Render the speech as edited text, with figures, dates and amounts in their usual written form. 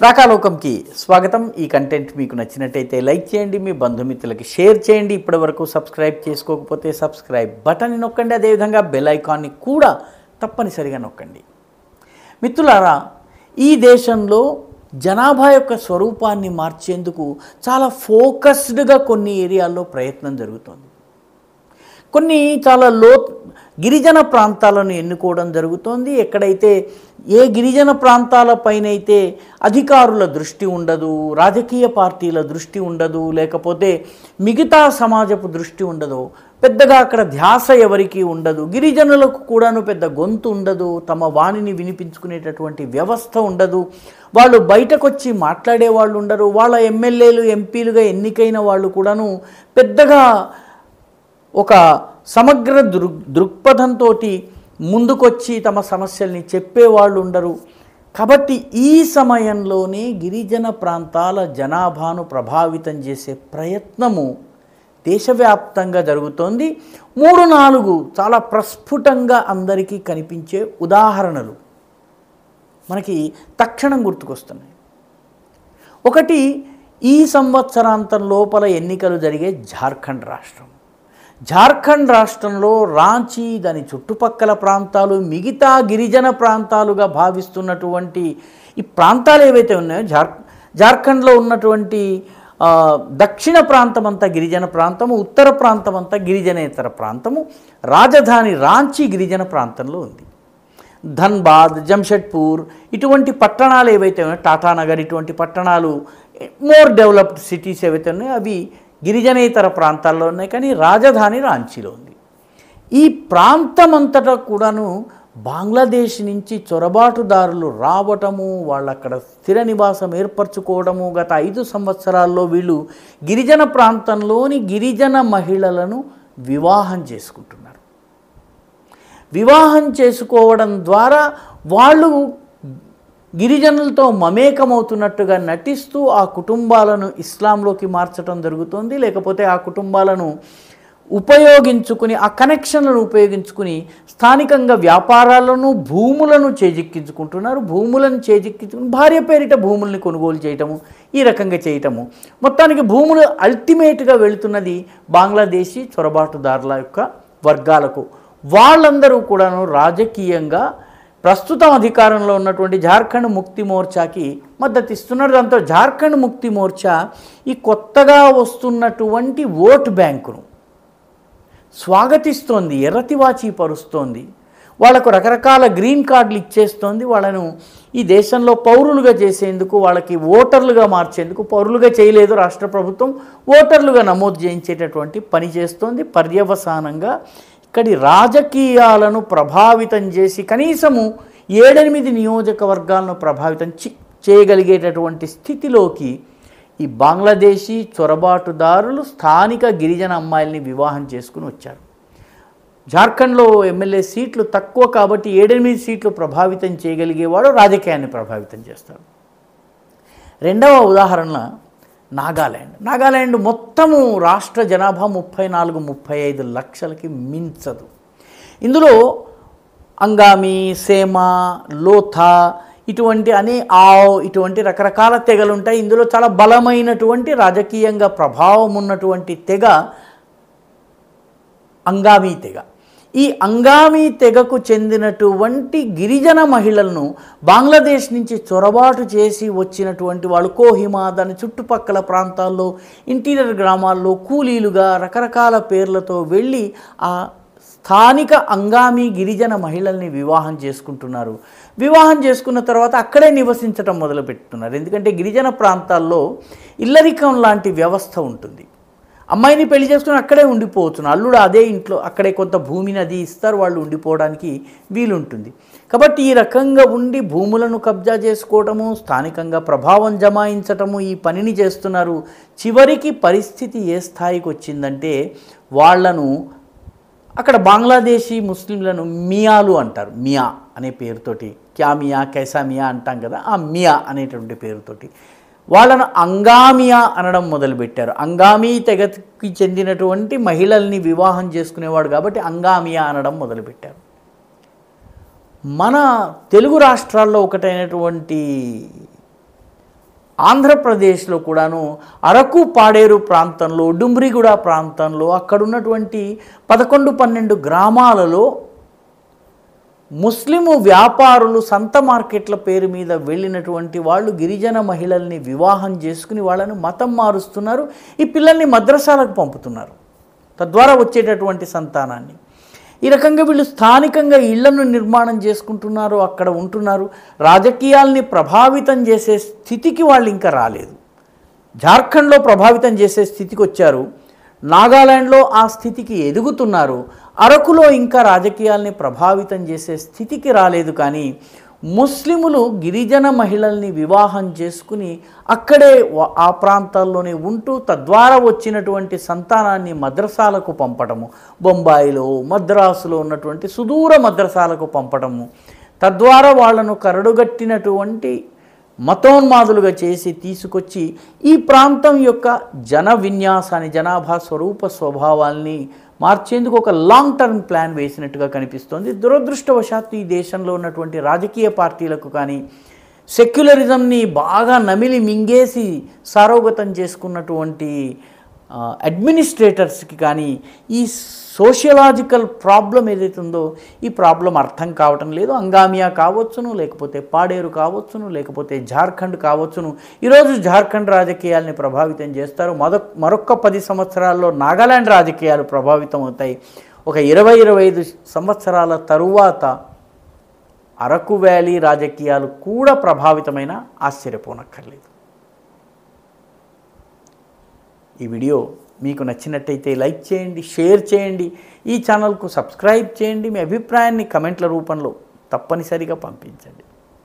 రాకాలోకంకి స్వాగతం. ఈ కంటెంట్ మీకు నచ్చినట్టయితే లైక్ చేయండి, మీ బంధుమిత్రులకి షేర్ చేయండి. ఇప్పటివరకు సబ్స్క్రైబ్ చేసుకోకపోతే సబ్స్క్రైబ్ బటన్ నొక్కండి, అదేవిధంగా బెల్ ఐకాన్ని కూడా తప్పనిసరిగా నొక్కండి. మిత్రులారా, ఈ దేశంలో జనాభా యొక్క స్వరూపాన్ని మార్చేందుకు చాలా ఫోకస్డ్గా కొన్ని ఏరియాల్లో ప్రయత్నం జరుగుతుంది. కొన్ని చాలా గిరిజన ప్రాంతాలను ఎన్నుకోవడం జరుగుతోంది. ఎక్కడైతే ఏ గిరిజన ప్రాంతాలపైనైతే అధికారుల దృష్టి ఉండదు, రాజకీయ పార్టీల దృష్టి ఉండదు, లేకపోతే మిగతా సమాజపు దృష్టి ఉండదు, పెద్దగా అక్కడ ధ్యాస ఎవరికి ఉండదు, గిరిజనులకు కూడాను పెద్ద గొంతు ఉండదు, తమ వాణిని వినిపించుకునేటటువంటి వ్యవస్థ ఉండదు, వాళ్ళు బయటకు వచ్చి మాట్లాడే వాళ్ళు ఉండరు, వాళ్ళ ఎమ్మెల్యేలు ఎంపీలుగా ఎన్నికైన వాళ్ళు కూడాను పెద్దగా ఒక సమగ్ర దృక్పథంతో ముందుకొచ్చి తమ సమస్యల్ని చెప్పేవాళ్ళు ఉండరు. కాబట్టి ఈ సమయంలోనే గిరిజన ప్రాంతాల జనాభాను ప్రభావితం చేసే ప్రయత్నము దేశవ్యాప్తంగా జరుగుతోంది. 3-4 చాలా ప్రస్ఫుటంగా అందరికీ కనిపించే ఉదాహరణలు మనకి తక్షణం గుర్తుకొస్తున్నాయి. ఒకటి, ఈ సంవత్సరాంతం లోపల ఎన్నికలు జరిగే జార్ఖండ్ రాష్ట్రం. జార్ఖండ్ రాష్ట్రంలో రాంచీ, దాని చుట్టుపక్కల ప్రాంతాలు, మిగతా గిరిజన ప్రాంతాలుగా భావిస్తున్నటువంటి ఈ ప్రాంతాలు ఏవైతే ఉన్నాయో, జార్ఖండ్లో ఉన్నటువంటి దక్షిణ ప్రాంతం అంతా గిరిజన ప్రాంతము, ఉత్తర ప్రాంతం అంతా గిరిజనేతర ప్రాంతము, రాజధాని రాంచీ గిరిజన ప్రాంతంలో ఉంది. ధన్బాద్, జంషెడ్పూర్ ఇటువంటి పట్టణాలు ఏవైతే ఉన్నాయో, టాటానగర్ ఇటువంటి పట్టణాలు, మోర్ డెవలప్డ్ సిటీస్ ఏవైతే ఉన్నాయో అవి గిరిజనేతర ప్రాంతాల్లో ఉన్నాయి, కానీ రాజధాని రాంచీలో ఉంది. ఈ ప్రాంతమంతటా కూడాను బంగ్లాదేశ్ నుంచి చొరబాటుదారులు రావటము, వాళ్ళు అక్కడ స్థిర నివాసం ఏర్పరచుకోవడము, గత 5 సంవత్సరాల్లో వీళ్ళు గిరిజన ప్రాంతంలోని గిరిజన మహిళలను వివాహం చేసుకుంటున్నారు. వివాహం చేసుకోవడం ద్వారా వాళ్ళు గిరిజనులతో మమేకమవుతున్నట్టుగా నటిస్తూ ఆ కుటుంబాలను ఇస్లాంలోకి మార్చడం జరుగుతుంది. లేకపోతే ఆ కుటుంబాలను ఉపయోగించుకుని, ఆ కనెక్షన్లను ఉపయోగించుకుని స్థానికంగా వ్యాపారాలను, భూములను చేజిక్కించుకుంటున్నారు. భూములను చేజిక్కించుకుని భార్య పేరిట భూముల్ని కొనుగోలు చేయటము, ఈ రకంగా చేయటము. మొత్తానికి భూములు అల్టిమేట్గా వెళుతున్నది బంగ్లాదేశీ చొరబాటుదారుల యొక్క వర్గాలకు. వాళ్ళందరూ కూడాను రాజకీయంగా ప్రస్తుతం అధికారంలో ఉన్నటువంటి జార్ఖండ్ ముక్తి మోర్చాకి మద్దతు ఇస్తున్నారు. దాంతో జార్ఖండ్ ముక్తి మోర్చా ఈ కొత్తగా వస్తున్నటువంటి ఓటు బ్యాంకును స్వాగతిస్తోంది, ఎర్రతివాచి పరుస్తోంది, వాళ్లకు రకరకాల గ్రీన్ కార్డులు ఇచ్చేస్తోంది. వాళ్ళను ఈ దేశంలో పౌరులుగా చేసేందుకు, వాళ్ళకి ఓటర్లుగా మార్చేందుకు, పౌరులుగా చేయలేదు రాష్ట్ర ప్రభుత్వం, ఓటర్లుగా నమోదు చేయించేటటువంటి పని చేస్తోంది. పర్యవసానంగా ఇక్కడి రాజకీయాలను ప్రభావితం చేసి కనీసము 7-8 నియోజకవర్గాలను ప్రభావితం చేయగలిగేటటువంటి స్థితిలోకి ఈ బంగ్లాదేశీ చొరబాటుదారులు స్థానిక గిరిజన అమ్మాయిల్ని వివాహం చేసుకుని వచ్చారు. జార్ఖండ్లో ఎమ్మెల్యే సీట్లు తక్కువ కాబట్టి 7-8 సీట్లు ప్రభావితం చేయగలిగేవాడు రాజకీయాన్ని ప్రభావితం చేస్తాడు. రెండవ ఉదాహరణ నాగాల్యాండ్ మొత్తము రాష్ట్ర జనాభా 34-35 లక్షలకి మించదు. ఇందులో అంగామి, సేమా, లోథా ఇటువంటి రకరకాల తెగలు ఉంటాయి. ఇందులో చాలా బలమైనటువంటి రాజకీయంగా ప్రభావం ఉన్నటువంటి తెగ అంగామీ తెగ. ఈ అంగామీ తెగకు చెందినటువంటి గిరిజన మహిళలను బంగ్లాదేశ్ నుంచి చొరబాటు చేసి వచ్చినటువంటి వాళ్ళు కోహిమా, దాని చుట్టుపక్కల ప్రాంతాల్లో, ఇంటీరియర్ గ్రామాల్లో కూలీలుగా రకరకాల పేర్లతో వెళ్ళి ఆ స్థానిక అంగామీ గిరిజన మహిళల్ని వివాహం చేసుకుంటున్నారు. వివాహం చేసుకున్న తర్వాత అక్కడే నివసించడం మొదలుపెట్టుతున్నారు. ఎందుకంటే గిరిజన ప్రాంతాల్లో ఇల్లరికం లాంటి వ్యవస్థ ఉంటుంది. అమ్మాయిని పెళ్లి చేసుకుని అక్కడే ఉండిపోవచ్చు, అల్లుడు అదే ఇంట్లో అక్కడే కొంత భూమిని అది ఇస్తారు, వాళ్ళు ఉండిపోవడానికి వీలుంటుంది. కాబట్టి ఈ రకంగా ఉండి భూములను కబ్జా చేసుకోవటము, స్థానికంగా ప్రభావం జమాయించటము, ఈ పనిని చేస్తున్నారు. చివరికి పరిస్థితి ఏ స్థాయికి వచ్చిందంటే వాళ్లను అక్కడ బంగ్లాదేశీ ముస్లింలను మియాలు అంటారు. మియా అనే పేరుతోటి, క్యా మియా కైసా మియా అంటాం కదా, ఆ మియా అనేటువంటి పేరుతోటి వాళ్ళను అంగామియా అనడం మొదలుపెట్టారు. అంగామీ తెగకి చెందినటువంటి మహిళల్ని వివాహం చేసుకునేవాడు కాబట్టి అంగామియా అనడం మొదలుపెట్టారు. మన తెలుగు రాష్ట్రాల్లో ఒకటైనటువంటి ఆంధ్రప్రదేశ్లో కూడాను అరకు పాడేరు ప్రాంతంలో, డుమ్రిగూడ ప్రాంతంలో అక్కడ ఉన్నటువంటి 11-12 గ్రామాలలో ముస్లిము వ్యాపారులు సంత మార్కెట్ల పేరు మీద వెళ్ళినటువంటి వాళ్ళు గిరిజన మహిళల్ని వివాహం చేసుకుని వాళ్ళను మతం మారుస్తున్నారు. ఈ పిల్లల్ని మద్రసాలకు పంపుతున్నారు. తద్వారా వచ్చేటటువంటి సంతానాన్ని ఈ రకంగా వీళ్ళు స్థానికంగా ఇళ్లను నిర్మాణం చేసుకుంటున్నారు, అక్కడ ఉంటున్నారు. రాజకీయాల్ని ప్రభావితం చేసే స్థితికి వాళ్ళు ఇంకా రాలేదు. జార్ఖండ్లో ప్రభావితం చేసే స్థితికి వచ్చారు, నాగాలాండ్లో ఆ స్థితికి ఎదుగుతున్నారు. అరకులో ఇంకా రాజకీయాల్ని ప్రభావితం చేసే స్థితికి రాలేదు. కానీ ముస్లిములు గిరిజన మహిళల్ని వివాహం చేసుకుని అక్కడే ఆ ప్రాంతాల్లోనే ఉంటూ తద్వారా వచ్చినటువంటి సంతానాన్ని మద్రసాలకు పంపడము, బొంబాయిలో మద్రాసులో ఉన్నటువంటి సుదూర మద్రసాలకు పంపడము, తద్వారా వాళ్ళను కరడుగట్టినటువంటి మతోన్మాదులుగా చేసి తీసుకొచ్చి ఈ ప్రాంతం యొక్క జన విన్యాసాన్ని, జనాభా స్వరూప స్వభావాల్ని మార్చేందుకు ఒక లాంగ్ టర్మ్ ప్లాన్ వేసినట్టుగా కనిపిస్తోంది. దురదృష్టవశాత్తు ఈ దేశంలో ఉన్నటువంటి రాజకీయ పార్టీలకు కానీ, సెక్యులరిజంని బాగా నమిలి మింగేసి సారోగతం చేసుకున్నటువంటి అడ్మినిస్ట్రేటర్స్కి కానీ ఈ సోషియలాజికల్ ప్రాబ్లం ఏదైతే ఉందో ఈ ప్రాబ్లం అర్థం కావటం లేదు. అంగామియా కావచ్చును, లేకపోతే పాడేరు కావచ్చును, లేకపోతే జార్ఖండ్ కావచ్చును. ఈరోజు జార్ఖండ్ రాజకీయాల్ని ప్రభావితం చేస్తారు. మరొక 10 సంవత్సరాల్లో నాగాలాండ్ రాజకీయాలు ప్రభావితం అవుతాయి. ఒక 20-25 సంవత్సరాల తరువాత అరకు వ్యాలీ రాజకీయాలు కూడా ప్రభావితమైన ఆశ్చర్యపోనక్కర్లేదు. ఈ వీడియో మీకు నచ్చినట్టయితే లైక్ చేయండి, షేర్ చేయండి, ఈ ఛానల్కు సబ్స్క్రైబ్ చేయండి. మీ అభిప్రాయాన్ని కమెంట్ల రూపంలో తప్పనిసరిగా పంపించండి.